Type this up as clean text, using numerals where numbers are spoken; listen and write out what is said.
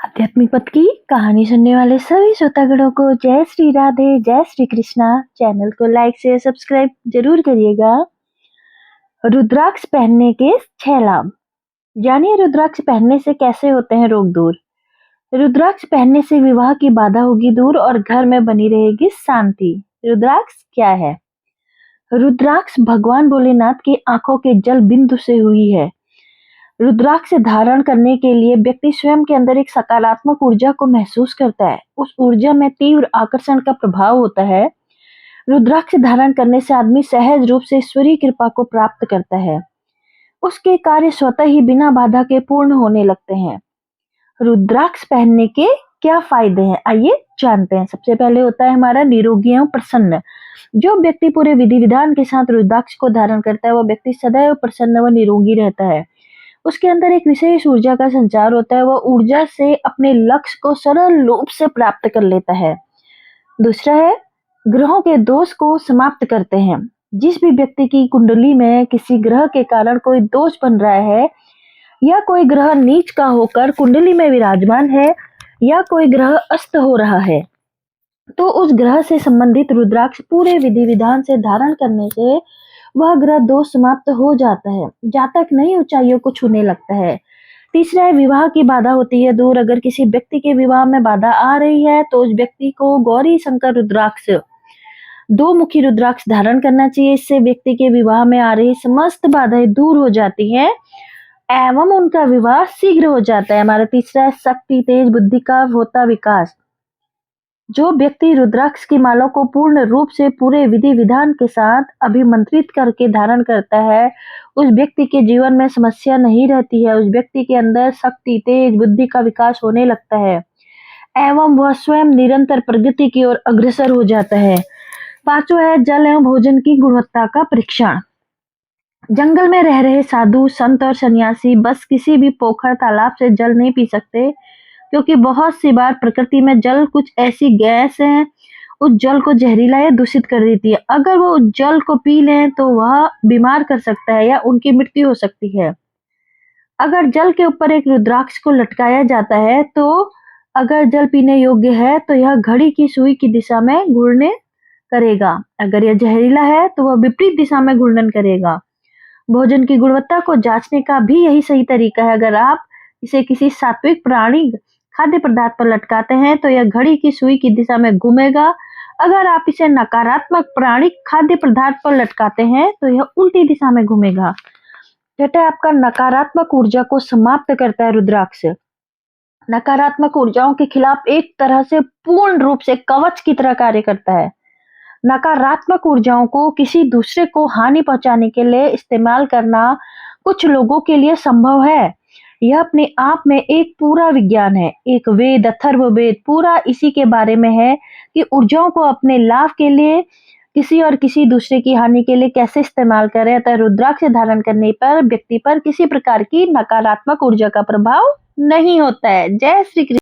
आध्यात्मिक पथ की कहानी सुनने वाले सभी श्रोतागणों को जय श्री राधे, जय श्री कृष्णा। चैनल को लाइक शेयर सब्सक्राइब जरूर करिएगा। रुद्राक्ष पहनने के 6 लाभ। जानिए रुद्राक्ष पहनने से कैसे होते हैं रोग दूर। रुद्राक्ष पहनने से विवाह की बाधा होगी दूर और घर में बनी रहेगी शांति। रुद्राक्ष क्या है? रुद्राक्ष भगवान भोलेनाथ की आंखों के जल बिंदु से हुई है। रुद्राक्ष धारण करने के लिए व्यक्ति स्वयं के अंदर एक सकारात्मक ऊर्जा को महसूस करता है। उस ऊर्जा में तीव्र आकर्षण का प्रभाव होता है। रुद्राक्ष धारण करने से आदमी सहज रूप से ईश्वरीय कृपा को प्राप्त करता है। उसके कार्य स्वतः ही बिना बाधा के पूर्ण होने लगते हैं। रुद्राक्ष पहनने के क्या फायदे हैं, आइए जानते हैं। सबसे पहले होता है हमारा निरोगी एवं प्रसन्न। जो व्यक्ति पूरे विधि विधान के साथ रुद्राक्ष को धारण करता है, वह व्यक्ति सदैव प्रसन्न व निरोगी रहता है। उसके अंदर एक विशेष ऊर्जा का संचार होता है। वह ऊर्जा से अपने लक्ष्य को सरल रूप से प्राप्त कर लेता है। दूसरा है ग्रहों के दोष को समाप्त करते हैं। जिस भी व्यक्ति की कुंडली में किसी ग्रह के कारण कोई दोष बन रहा है, या कोई ग्रह नीच का होकर कुंडली में विराजमान है, या कोई ग्रह अस्त हो रहा है, तो उस ग्रह से संबंधित रुद्राक्ष पूरे विधि विधान से धारण करने से वह ग्रह दोष समाप्त हो जाता है। जातक नई ऊंचाइयों को छूने लगता है। तीसरा है विवाह की बाधा होती है दूर। अगर किसी व्यक्ति के विवाह में बाधा आ रही है तो उस व्यक्ति को गौरी शंकर रुद्राक्ष, 2 मुखी रुद्राक्ष धारण करना चाहिए। इससे व्यक्ति के विवाह में आ रही समस्त बाधाएं दूर हो जाती हैं एवं उनका विवाह शीघ्र हो जाता है। हमारा तीसरा है शक्ति तेज बुद्धि का होता विकास। जो व्यक्ति रुद्राक्ष की माला को पूर्ण रूप से पूरे विधि विधान के साथ अभिमंत्रित करके धारण करता है, उस व्यक्ति के जीवन में समस्या नहीं रहती है। उस व्यक्ति के अंदर शक्ति तेज बुद्धि का विकास होने लगता है एवं वह स्वयं निरंतर प्रगति की ओर अग्रसर हो जाता है। पांचवा है जल एवं भोजन की गुणवत्ता का परीक्षण। जंगल में रह रहे साधु संत और सन्यासी बस किसी भी पोखर तालाब से जल नहीं पी सकते, क्योंकि बहुत सी बार प्रकृति में जल कुछ ऐसी गैस है उस जल को जहरीला या दूषित कर देती है। अगर वो उस जल को पी लें तो वह बीमार कर सकता है या उनकी मृत्यु हो सकती है। अगर जल के ऊपर एक रुद्राक्ष को लटकाया जाता है तो अगर जल पीने योग्य है तो यह घड़ी की सुई की दिशा में घूर्णन करेगा। अगर यह जहरीला है तो वह विपरीत दिशा में घूर्णन करेगा। भोजन की गुणवत्ता को जांचने का भी यही सही तरीका है। अगर आप इसे किसी सात्विक प्राणी खाद्य पदार्थ पर लटकाते हैं तो यह घड़ी की सुई की दिशा में घूमेगा। अगर आप इसे नकारात्मक प्राणिक खाद्य पदार्थ पर लटकाते हैं तो यह उल्टी दिशा में घूमेगा। छठा आपका नकारात्मक ऊर्जा को समाप्त करता है रुद्राक्ष। नकारात्मक ऊर्जाओं के खिलाफ एक तरह से पूर्ण रूप से कवच की तरह कार्य करता है। नकारात्मक ऊर्जाओं को किसी दूसरे को हानि पहुंचाने के लिए इस्तेमाल करना कुछ लोगों के लिए संभव है। यह अपने आप में एक पूरा विज्ञान है। एक वेद अथर्ववेद पूरा इसी के बारे में है कि ऊर्जाओं को अपने लाभ के लिए किसी और किसी दूसरे की हानि के लिए कैसे इस्तेमाल करें। अतः रुद्राक्ष धारण करने पर व्यक्ति पर किसी प्रकार की नकारात्मक ऊर्जा का प्रभाव नहीं होता है। जय श्री कृष्ण।